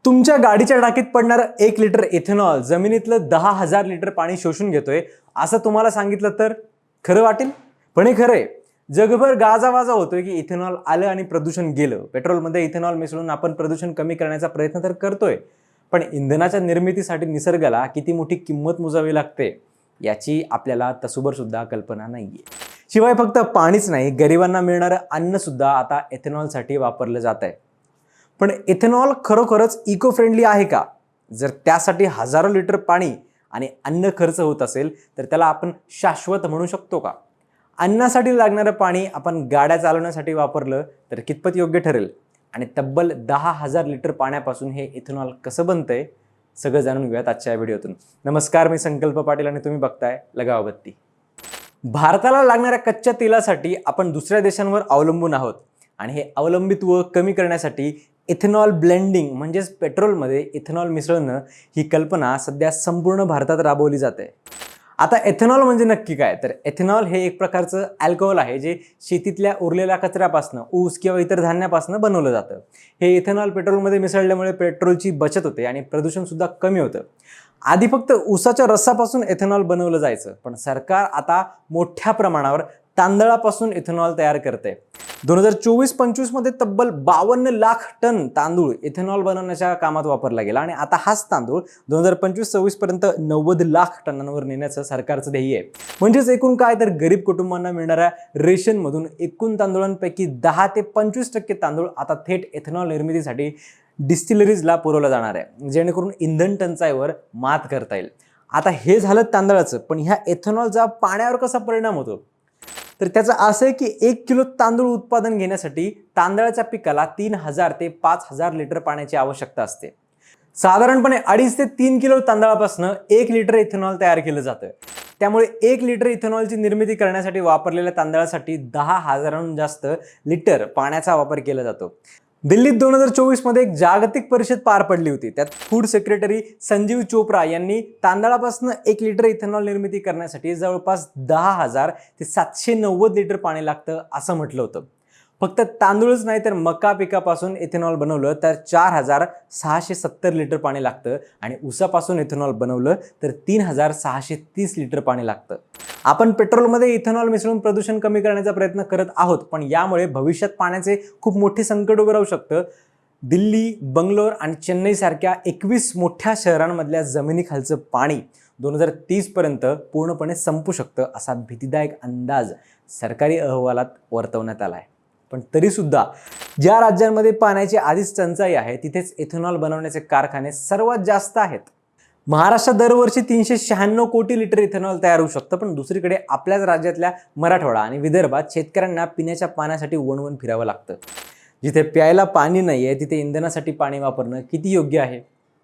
तुमच्या गाडीच्या टाकीत पडणारं 1 लिटर इथेनॉल जमिनीतलं 10,000 लिटर पाणी शोषून घेतोय असं तुम्हाला सांगितलं तर खरं वाटेल? पण हे खरं आहे. जगभर गाजावाजा होतोय की इथेनॉल आलं आणि प्रदूषण गेलं. पेट्रोलमध्ये इथेनॉल मिसळून आपण प्रदूषण कमी करण्याचा प्रयत्न तर करतोय, पण इंधनाच्या निर्मितीसाठी निसर्गाला किती मोठी किंमत मोजावी लागते याची आपल्याला तसुबर सुद्धा कल्पना नाहीये. शिवाय फक्त पाणीच नाही, गरिबांना मिळणारं अन्न सुद्धा आता इथेनॉलसाठी वापरलं जात आहे. पण इथेनॉल खरोखरच इको फ्रेंडली आहे का? जर त्यासाठी हजारो लिटर पाणी आणि अन्न खर्च होत असेल तर त्याला आपण शाश्वत म्हणू शकतो का? अन्नासाठी लागणारं पाणी आपण गाड्या चालवण्यासाठी वापरलं तर कितपत योग्य ठरेल? आणि तब्बल 10,000 लिटर पाण्यापासून हे इथेनॉल कसं बनतंय सगळं जाणून घेऊयात आजच्या या व्हिडिओतून. नमस्कार, मी संकल्प पाटील आणि तुम्ही बघताय लगाव बत्ती. भारताला लागणाऱ्या कच्च्या तेलासाठी आपण दुसऱ्या देशांवर अवलंबून आहोत आणि हे अवलंबित्व कमी करण्यासाठी इथेनॉल ब्लेंडिंग म्हणजेच पेट्रोलमध्ये इथेनॉल मिसळणं ही कल्पना सध्या संपूर्ण भारतात राबवली जाते. आता इथेनॉल म्हणजे नक्की काय? तर इथेनॉल हे एक प्रकारचं अल्कोहोल आहे जे शेतीतल्या उरलेल्या कचऱ्यापासून, ऊस किंवा इतर धान्यापासून बनवलं जातं. हे इथेनॉल पेट्रोलमध्ये मिसळल्यामुळे पेट्रोलची बचत होते आणि प्रदूषण सुद्धा कमी होतं. आधी फक्त ऊसाच्या रसापासून इथेनॉल बनवलं जायचं, पण सरकार आता मोठ्या प्रमाणावर तांदळापासून इथेनॉल तयार करते. 2024-25 मध्ये तब्बल 52 लाख टन तांदूळ इथेनॉल बनवण्याच्या कामात वापरला गेला आणि आता हाच तांदूळ 2025-26 पर्यंत 90 लाख टनांवर नेण्याचं सरकारचं ध्येय आहे. म्हणजेच एकूण काय, तर गरीब कुटुंबांना मिळणाऱ्या रेशनमधून एकूण तांदूळांपैकी 10 ते 25% तांदूळ आता थेट इथेनॉल निर्मितीसाठी डिस्टिलरीजला पुरवला जाणार आहे, जेणेकरून इंधन टंचाईवर मात करता येईल. आता हे झालं तांदळाचं, पण ह्या इथेनॉलचा पाण्यावर कसा परिणाम होतो? तर त्याचं असं आहे की 1 किलो तांदूळ उत्पादन घेण्यासाठी तांदळाच्या पिकाला 3,000 ते 5,000 लिटर पाण्याची आवश्यकता असते. साधारणपणे 2.5 ते 3 किलो तांदळापासून 1 लिटर इथेनॉल तयार केलं जातं. त्यामुळे 1 लिटर इथेनॉलची निर्मिती करण्यासाठी वापरलेल्या तांदळासाठी 10,000हून जास्त लिटर पाण्याचा वापर केला जातो. दिल्लीत 2024 मध्ये एक जागतिक परिषद पार पडली होती. त्यात फूड सेक्रेटरी संजीव चोप्रा यांनी तांदळापासून 1 लिटर इथेनॉल निर्मिती करण्यासाठी जवळपास 10,000 ते 790 लिटर पाणी लागतं असं म्हटलं होतं. फक्त तांदूळच नाही तर मका पिकापासून इथेनॉल बनवलं तर 4,670 लिटर पाणी लागतं आणि ऊसापासून इथेनॉल बनवलं तर 3,630 लिटर पाणी लागतं. आपण पेट्रोलमध्ये इथेनॉल मिसळून प्रदूषण कमी करण्याचा प्रयत्न करत आहोत, पण यामुळे भविष्यात पाण्याचे खूप मोठे संकट उभं राहू शकतं. दिल्ली, बंगलोर आणि चेन्नई सारख्या 21 मोठ्या शहरांमधल्या जमिनीखालचं पाणी 2030 पर्यंत पूर्णपणे संपू शकतं असा भीतीदायक अंदाज सरकारी अहवालात वर्तवण्यात आला आहे. पण तरीसुद्धा ज्या राज्यांमध्ये पाण्याची आधीच टंचाई आहे तिथेच इथेनॉल बनवण्याचे कारखाने सर्वात जास्त आहेत. महाराष्ट्रात दरवर्षी 396 कोटी लिटर इथेनॉल तयार होऊ शकतं, पण दुसरीकडे आपल्याच राज्यातल्या मराठवाडा आणि विदर्भात शेतकऱ्यांना पिण्याच्या पाण्यासाठी वणवण फिरावं लागतं. जिथे प्यायला पाणी नाही आहे तिथे इंधनासाठी पाणी वापरणं किती योग्य आहे?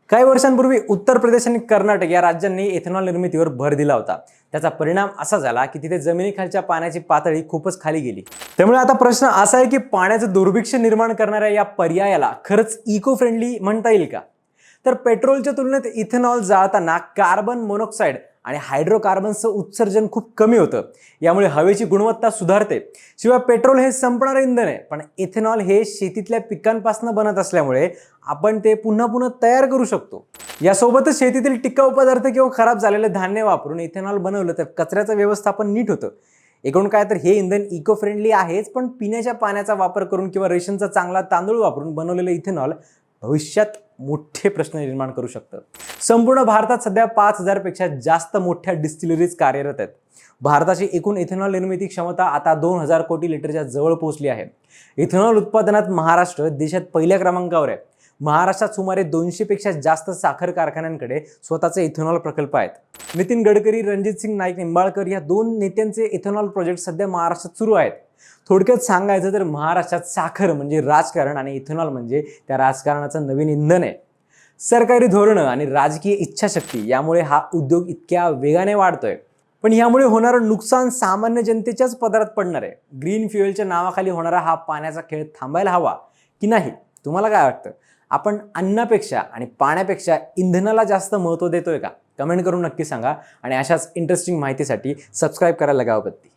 काही वर्षांपूर्वी उत्तर प्रदेश आणि कर्नाटक या राज्यांनी इथेनॉल निर्मितीवर भर दिला होता. त्याचा परिणाम असा झाला की तिथे जमिनीखालच्या पाण्याची पातळी खूपच खाली गेली. त्यामुळे आता प्रश्न असा आहे की पाण्याचं दुर्भिक्ष्य निर्माण करणाऱ्या या पर्यायाला खरंच इको फ्रेंडली म्हणता येईल का? तर पेट्रोलच्या तुलनेत इथेनॉल जाळताना कार्बन मोनॉक्साईड आणि हायड्रोकार्बनचं उत्सर्जन खूप कमी होतं. यामुळे हवेची गुणवत्ता सुधारते. शिवाय पेट्रोल हे संपणारं इंधन आहे, पण इथेनॉल हे शेतीतल्या पिकांपासून बनत असल्यामुळे आपण ते पुन्हा पुन्हा तयार करू शकतो. यासोबतच शेतीतील टिकाऊ पदार्थ किंवा खराब झालेले धान्य वापरून इथेनॉल बनवलं तर कचऱ्याचं व्यवस्थापन नीट होतं. एकूण काय, तर हे इंधन इको फ्रेंडली आहेच, पण पिण्याच्या पाण्याचा वापर करून किंवा रेशनचा चांगला तांदूळ वापरून बनवलेलं इथेनॉल भविष्यात मोठे प्रश्न निर्माण करू शकतं. संपूर्ण भारतात सध्या 5,000 पेक्षा जास्त मोठ्या डिस्टिलरीज कार्यरत आहेत. भारताची एकूण इथेनॉल निर्मिती क्षमता आता 2,000 कोटी लिटरच्या जवळ पोहोचली आहे. इथेनॉल उत्पादनात महाराष्ट्र देशात पहिल्या क्रमांकावर आहे. महाराष्ट्रात सुमारे 200 पेक्षा जास्त साखर कारखान्यांकडे स्वतःचे इथेनॉल प्रकल्प आहेत. नितीन गडकरी, रणजितसिंग नाईक निंबाळकर या 2 नेत्यांचे इथेनॉल प्रोजेक्ट सध्या महाराष्ट्रात सुरू आहेत. थोडक्यात सांगायचं तर महाराष्ट्रात साखर म्हणजे राजकारण आणि इथेनॉल म्हणजे त्या राजकारणाचं नवीन इंधन आहे. सरकारी धोरणं आणि राजकीय इच्छाशक्ती यामुळे हा उद्योग इतक्या वेगाने वाढतोय. पण यामुळे होणारं नुकसान सामान्य जनतेच्याच पदरात पडणार आहे. ग्रीन फ्युएलच्या नावाखाली होणारा हा पाण्याचा खेळ थांबायला हवा की नाही? तुम्हाला काय वाटतं? आपण अन्नापेक्षा आणि पाण्यापेक्षा इंधनाला जास्त महत्त्व देतोय का? कमेंट करून नक्की सांगा आणि अशाच इंटरेस्टिंग माहितीसाठी सबस्क्राईब करायला लगाव बत्ती.